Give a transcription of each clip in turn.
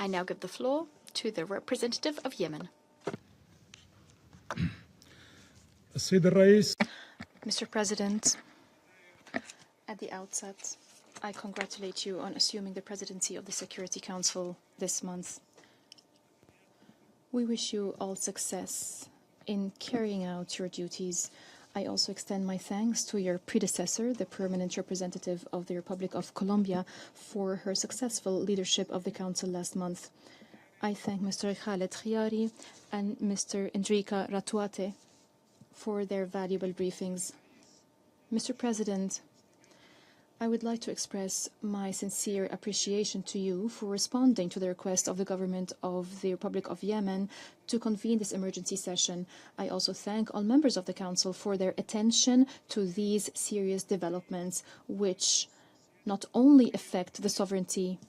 I now give the floor to the representative of Yemen. Mr. President, at the outset, I congratulate you on assuming the presidency of the Security Council this month. We wish you all success in carrying out your duties. I also extend my thanks to your predecessor, the permanent representative of the Republic of Colombia, for her successful leadership of the Council last month. I thank Mr. Khaled Khiari and Mr. Enrica Ratuate for their valuable briefings. Mr. President, I would like to express my sincere appreciation to you for responding to the request of the government of the Republic of Yemen to convene this emergency session. I also thank all members of the Council for their attention to these serious developments, which not only affect the sovereignty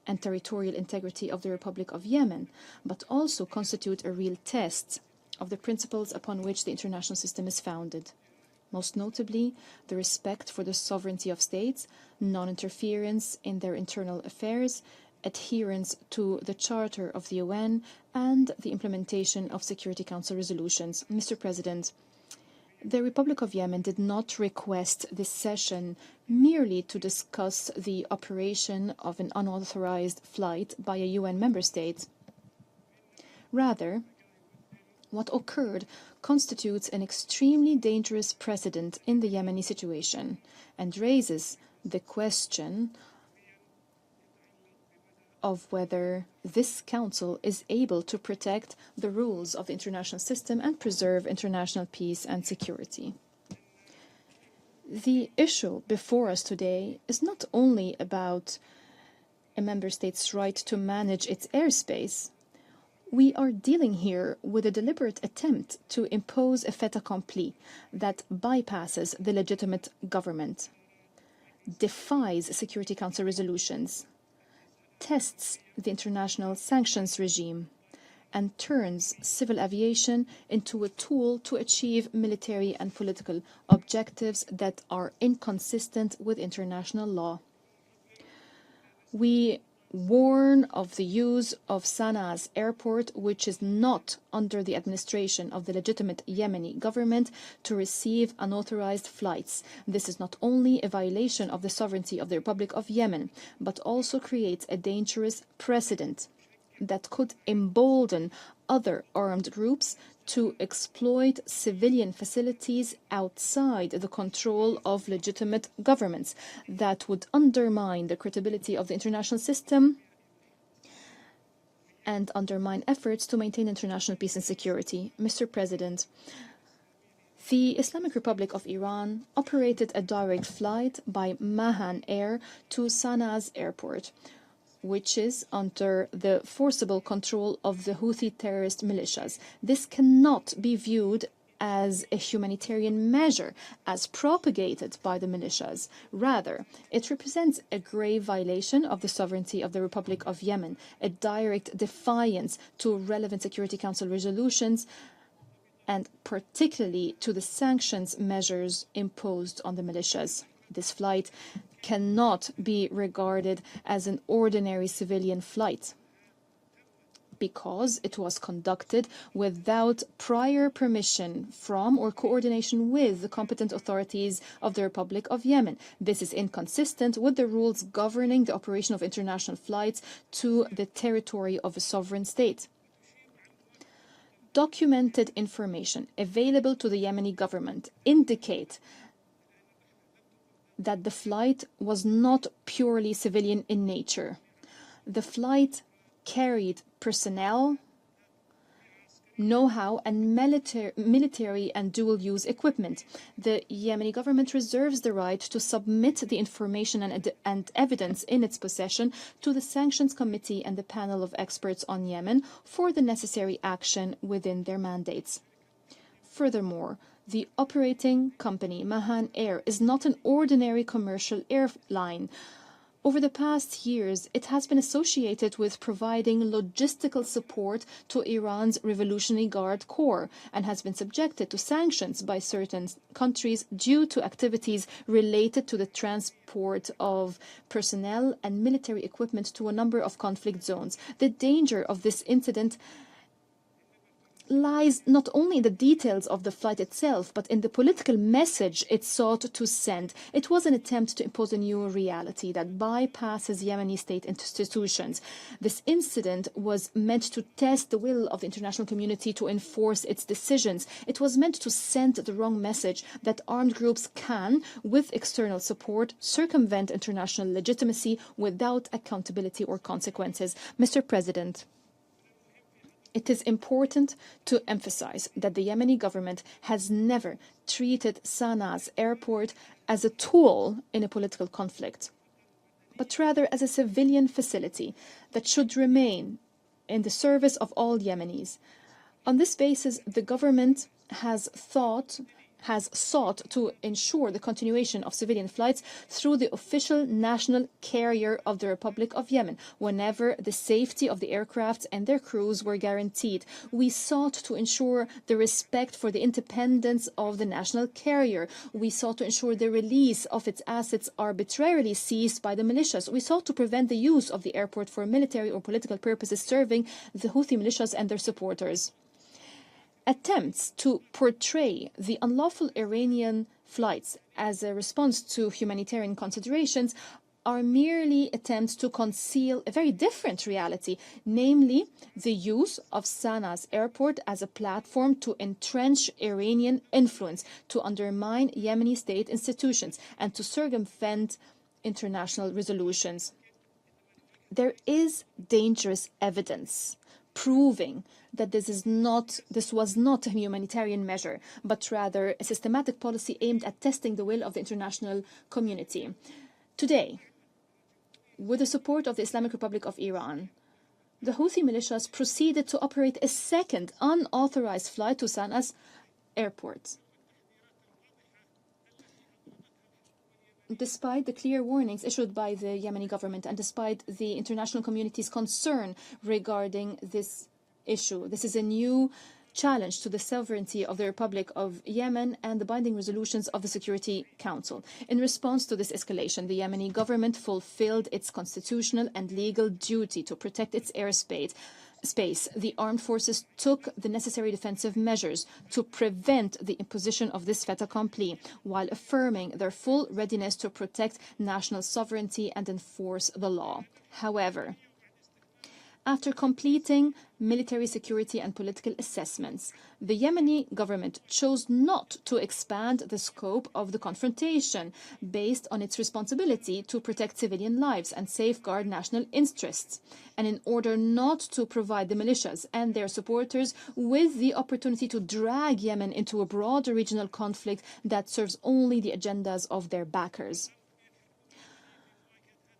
and territorial integrity of the Republic of Yemen, but also constitute a real test of the principles upon which the international system is founded. Most notably, the respect for the sovereignty of states, non-interference in their internal affairs, adherence to the Charter of the UN, and the implementation of Security Council resolutions. Mr. President, the Republic of Yemen did not request this session merely to discuss the operation of an unauthorized flight by a UN member state. Rather, what occurred constitutes an extremely dangerous precedent in the Yemeni situation and raises the question of whether this Council is able to protect the rules of the international system and preserve international peace and security. The issue before us today is not only about a member state's right to manage its airspace. We are dealing here with a deliberate attempt to impose a fait accompli that bypasses the legitimate government, defies Security Council resolutions, tests the international sanctions regime, and turns civil aviation into a tool to achieve military and political objectives that are inconsistent with international law. We warn of the use of Sana's airport, which is not under the administration of the legitimate Yemeni government, to receive unauthorized flights. This is not only a violation of the sovereignty of the Republic of Yemen, but also creates a dangerous precedent that could embolden other armed groups to exploit civilian facilities outside the control of legitimate governments, that would undermine the credibility of the international system and undermine efforts to maintain international peace and security. Mr. President, the Islamic Republic of Iran operated a direct flight by Mahan Air to Sana's airport, which is under the forcible control of the Houthi terrorist militias. This cannot be viewed as a humanitarian measure, as propagated by the militias. Rather, it represents a grave violation of the sovereignty of the Republic of Yemen, a direct defiance to relevant Security Council resolutions, and particularly to the sanctions measures imposed on the militias. This flight cannot be regarded as an ordinary civilian flight because it was conducted without prior permission from or coordination with the competent authorities of the Republic of Yemen. This is inconsistent with the rules governing the operation of international flights to the territory of a sovereign state. Documented information available to the Yemeni government indicate that the flight was not purely civilian in nature. The flight carried personnel, know-how, and military and dual-use equipment. The Yemeni government reserves the right to submit the information and evidence in its possession to the Sanctions Committee and the panel of experts on Yemen for the necessary action within their mandates. Furthermore, the operating company, Mahan Air, is not an ordinary commercial airline Over the past years, it has been associated with providing logistical support to Iran's Revolutionary Guard Corps and has been subjected to sanctions by certain countries due to activities related to the transport of personnel and military equipment to a number of conflict zones. The danger of this incident lies not only in the details of the flight itself, but in the political message it sought to send. It was an attempt to impose a new reality that bypasses Yemeni state institutions. This incident was meant to test the will of the international community to enforce its decisions. It was meant to send the wrong message that armed groups can, with external support, circumvent international legitimacy without accountability or consequences. Mr. President, it is important to emphasize that the Yemeni government has never treated Sana's airport as a tool in a political conflict, but rather as a civilian facility that should remain in the service of all Yemenis. On this basis, the government has sought to ensure the continuation of civilian flights through the official national carrier of the Republic of Yemen, whenever the safety of the aircraft and their crews were guaranteed. We sought to ensure the respect for the independence of the national carrier. We sought to ensure the release of its assets arbitrarily seized by the militias. We sought to prevent the use of the airport for military or political purposes serving the Houthi militias and their supporters. Attempts to portray the unlawful Iranian flights as a response to humanitarian considerations are merely attempts to conceal a very different reality, namely the use of Sana's airport as a platform to entrench Iranian influence, to undermine Yemeni state institutions, and to circumvent international resolutions. There is dangerous evidence proving that this was not a humanitarian measure, but rather a systematic policy aimed at testing the will of the international community. Today, with the support of the Islamic Republic of Iran, the Houthi militias proceeded to operate a second unauthorized flight to Sana's airport. Despite the clear warnings issued by the Yemeni government and despite the international community's concern regarding this issue, this is a new challenge to the sovereignty of the Republic of Yemen and the binding resolutions of the Security Council. In response to this escalation, the Yemeni government fulfilled its constitutional and legal duty to protect its airspace. The armed forces took the necessary defensive measures to prevent the imposition of this fait accompli, while affirming their full readiness to protect national sovereignty and enforce the law. However, after completing military security and political assessments, the Yemeni government chose not to expand the scope of the confrontation based on its responsibility to protect civilian lives and safeguard national interests, and in order not to provide the militias and their supporters with the opportunity to drag Yemen into a broader regional conflict that serves only the agendas of their backers.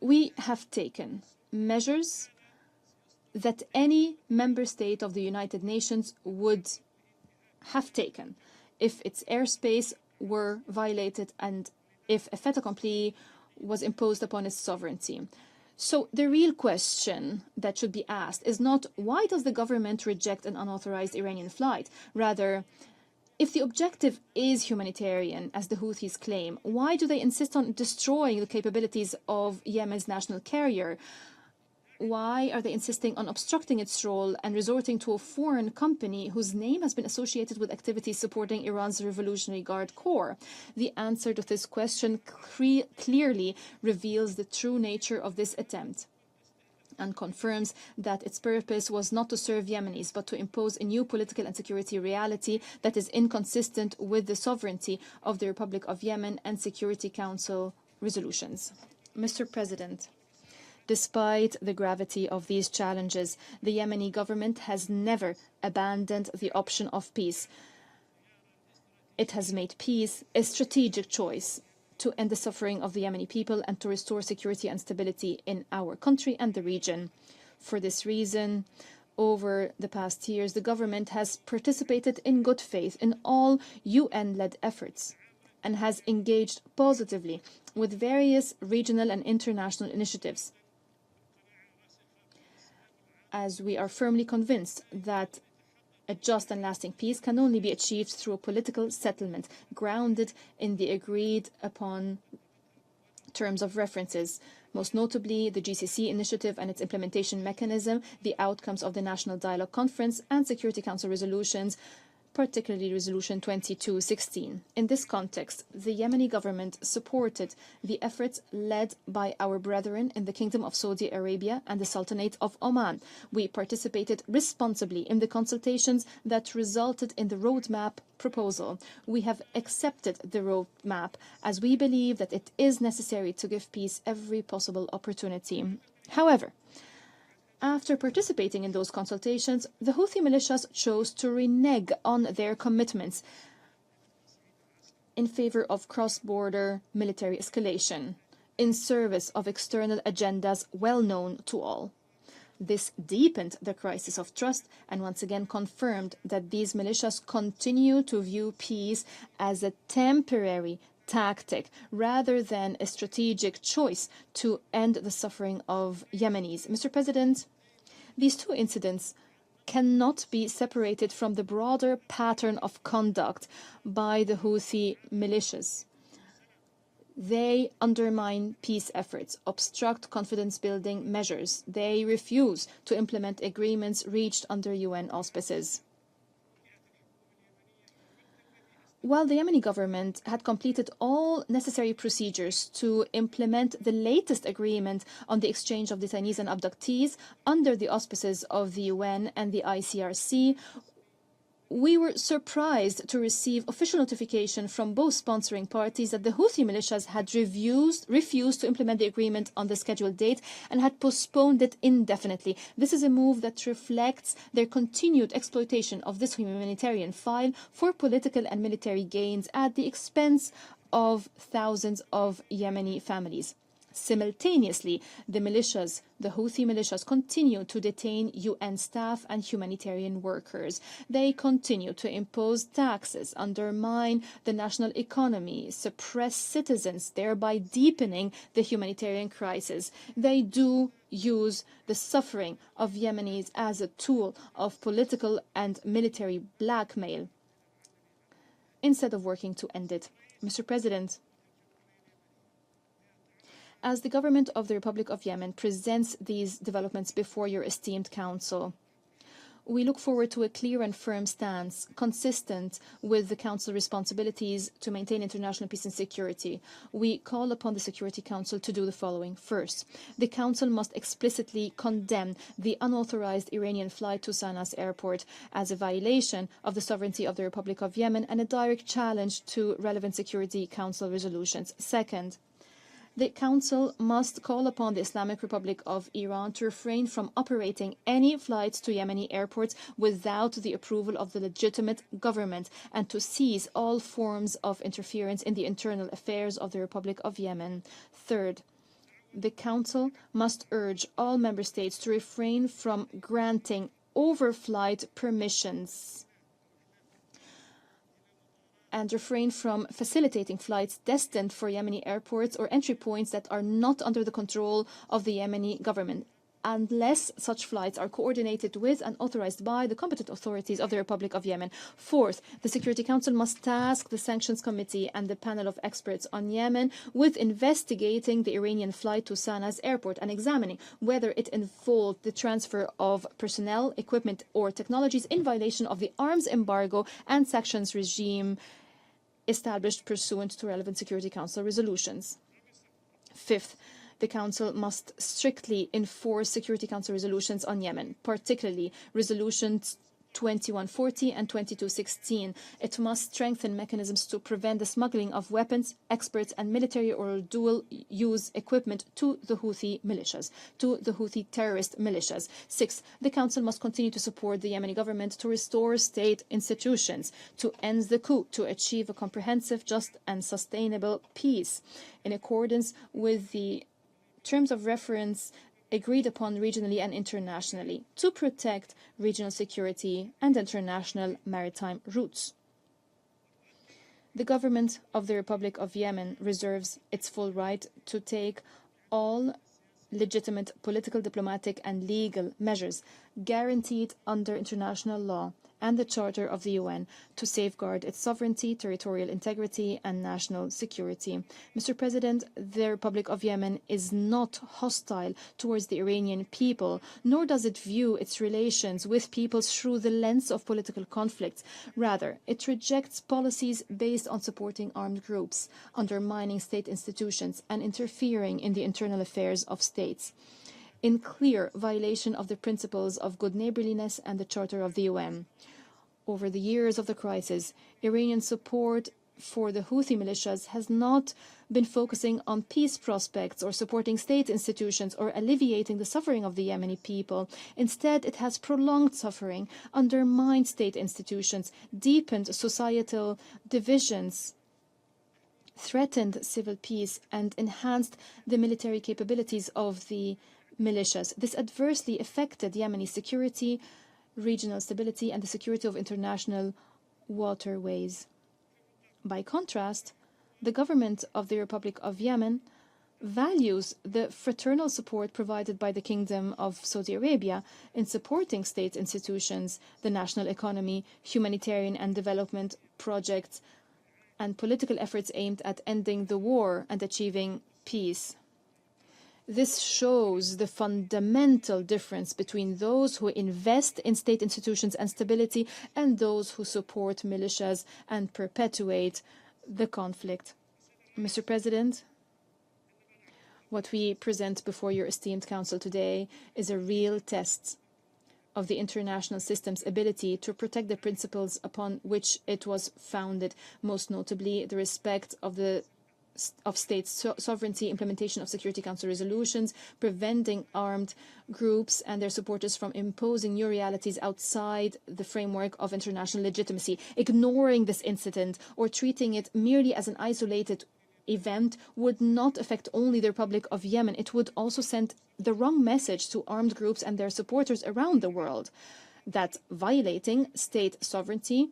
We have taken measures that any member state of the United Nations would have taken if its airspace were violated and if a fait accompli was imposed upon its sovereignty. So the real question that should be asked is not why does the government reject an unauthorized Iranian flight? Rather, if the objective is humanitarian, as the Houthis claim, why do they insist on destroying the capabilities of Yemen's national carrier? Why are they insisting on obstructing its role and resorting to a foreign company whose name has been associated with activities supporting Iran's Revolutionary Guard Corps? The answer to this question clearly reveals the true nature of this attempt and confirms that its purpose was not to serve Yemenis, but to impose a new political and security reality that is inconsistent with the sovereignty of the Republic of Yemen and Security Council resolutions. Mr. President, despite the gravity of these challenges, the Yemeni government has never abandoned the option of peace. It has made peace a strategic choice to end the suffering of the Yemeni people and to restore security and stability in our country and the region. For this reason, over the past years, the government has participated in good faith in all UN-led efforts and has engaged positively with various regional and international initiatives, as we are firmly convinced that a just and lasting peace can only be achieved through a political settlement grounded in the agreed upon terms of references, most notably the GCC initiative and its implementation mechanism, the outcomes of the National Dialogue Conference, and Security Council resolutions, particularly Resolution 2216. In this context, the Yemeni government supported the efforts led by our brethren in the Kingdom of Saudi Arabia and the Sultanate of Oman. We participated responsibly in the consultations that resulted in the roadmap proposal. We have accepted the roadmap as we believe that it is necessary to give peace every possible opportunity. However, after participating in those consultations, the Houthi militias chose to renege on their commitments in favor of cross-border military escalation, in service of external agendas well known to all. This deepened the crisis of trust and once again confirmed that these militias continue to view peace as a temporary tactic rather than a strategic choice to end the suffering of Yemenis. Mr. President, these two incidents cannot be separated from the broader pattern of conduct by the Houthi militias. They undermine peace efforts, obstruct confidence-building measures. They refuse to implement agreements reached under UN auspices. While the Yemeni government had completed all necessary procedures to implement the latest agreement on the exchange of detainees and abductees under the auspices of the UN and the ICRC, we were surprised to receive official notification from both sponsoring parties that the Houthi militias had refused to implement the agreement on the scheduled date and had postponed it indefinitely. This is a move that reflects their continued exploitation of this humanitarian file for political and military gains at the expense of thousands of Yemeni families. Simultaneously, the Houthi militias continue to detain UN staff and humanitarian workers. They continue to impose taxes, undermine the national economy, suppress citizens, thereby deepening the humanitarian crisis. They do use the suffering of Yemenis as a tool of political and military blackmail instead of working to end it. Mr. President, as the government of the Republic of Yemen presents these developments before your esteemed Council, we look forward to a clear and firm stance consistent with the Council responsibilities to maintain international peace and security. We call upon the Security Council to do the following. First, the Council must explicitly condemn the unauthorized Iranian flight to Sana's airport as a violation of the sovereignty of the Republic of Yemen and a direct challenge to relevant Security Council resolutions. Second, the Council must call upon the Islamic Republic of Iran to refrain from operating any flights to Yemeni airports without the approval of the legitimate government and to seize all forms of interference in the internal affairs of the Republic of Yemen. Third, the Council must urge all member states to refrain from granting overflight permissions and refrain from facilitating flights destined for Yemeni airports or entry points that are not under the control of the Yemeni government, unless such flights are coordinated with and authorized by the competent authorities of the Republic of Yemen. Fourth, the Security Council must task the Sanctions Committee and the panel of experts on Yemen with investigating the Iranian flight to Sana's airport and examining whether it involved the transfer of personnel, equipment, or technologies in violation of the arms embargo and sanctions regime established pursuant to relevant Security Council resolutions. Fifth, the Council must strictly enforce Security Council resolutions on Yemen, particularly resolutions 2140 and 2216. It must strengthen mechanisms to prevent the smuggling of weapons, experts, and military or dual-use equipment to the Houthi militias, to the Houthi terrorist militias. Six, the Council must continue to support the Yemeni government to restore state institutions, to end the coup, to achieve a comprehensive, just, and sustainable peace in accordance with the terms of reference agreed upon regionally and internationally, to protect regional security and international maritime routes. The government of the Republic of Yemen reserves its full right to take all legitimate political, diplomatic, and legal measures guaranteed under international law and the Charter of the UN to safeguard its sovereignty, territorial integrity, and national security. Mr. President, the Republic of Yemen is not hostile towards the Iranian people, nor does it view its relations with peoples through the lens of political conflicts. Rather, it rejects policies based on supporting armed groups, undermining state institutions, and interfering in the internal affairs of states, in clear violation of the principles of good neighborliness and the Charter of the UN. Over the years of the crisis, Iranian support for the Houthi militias has not been focusing on peace prospects or supporting state institutions or alleviating the suffering of the Yemeni people. Instead, it has prolonged suffering, undermined state institutions, deepened societal divisions, threatened civil peace, and enhanced the military capabilities of the militias. This adversely affected Yemeni security, regional stability, and the security of international waterways. By contrast, the government of the Republic of Yemen values the fraternal support provided by the Kingdom of Saudi Arabia in supporting state institutions, the national economy, humanitarian and development projects, and political efforts aimed at ending the war and achieving peace. This shows the fundamental difference between those who invest in state institutions and stability and those who support militias and perpetuate the conflict. Mr. President, what we present before your esteemed Council today is a real test of the international system's ability to protect the principles upon which it was founded, most notably the respect of state sovereignty, implementation of Security Council resolutions, preventing armed groups and their supporters from imposing new realities outside the framework of international legitimacy. Ignoring this incident or treating it merely as an isolated event would not affect only the Republic of Yemen. It would also send the wrong message to armed groups and their supporters around the world that violating state sovereignty,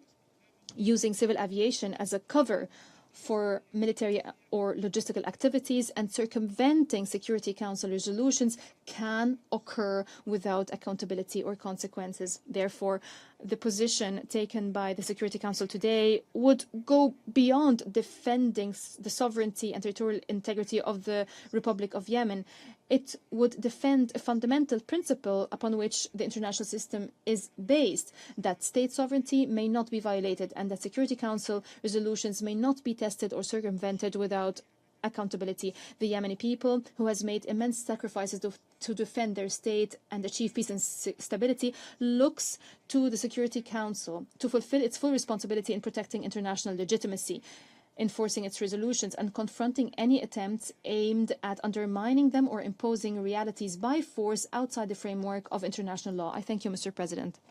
using civil aviation as a cover for military or logistical activities, and circumventing Security Council resolutions can occur without accountability or consequences. Therefore, the position taken by the Security Council today would go beyond defending the sovereignty and territorial integrity of the Republic of Yemen. It would defend a fundamental principle upon which the international system is based, that state sovereignty may not be violated and that Security Council resolutions may not be tested or circumvented without accountability. The Yemeni people, who has made immense sacrifices to defend their state and achieve peace and stability, looks to the Security Council to fulfill its full responsibility in protecting international legitimacy, enforcing its resolutions, and confronting any attempts aimed at undermining them or imposing realities by force outside the framework of international law. I thank you, Mr. President.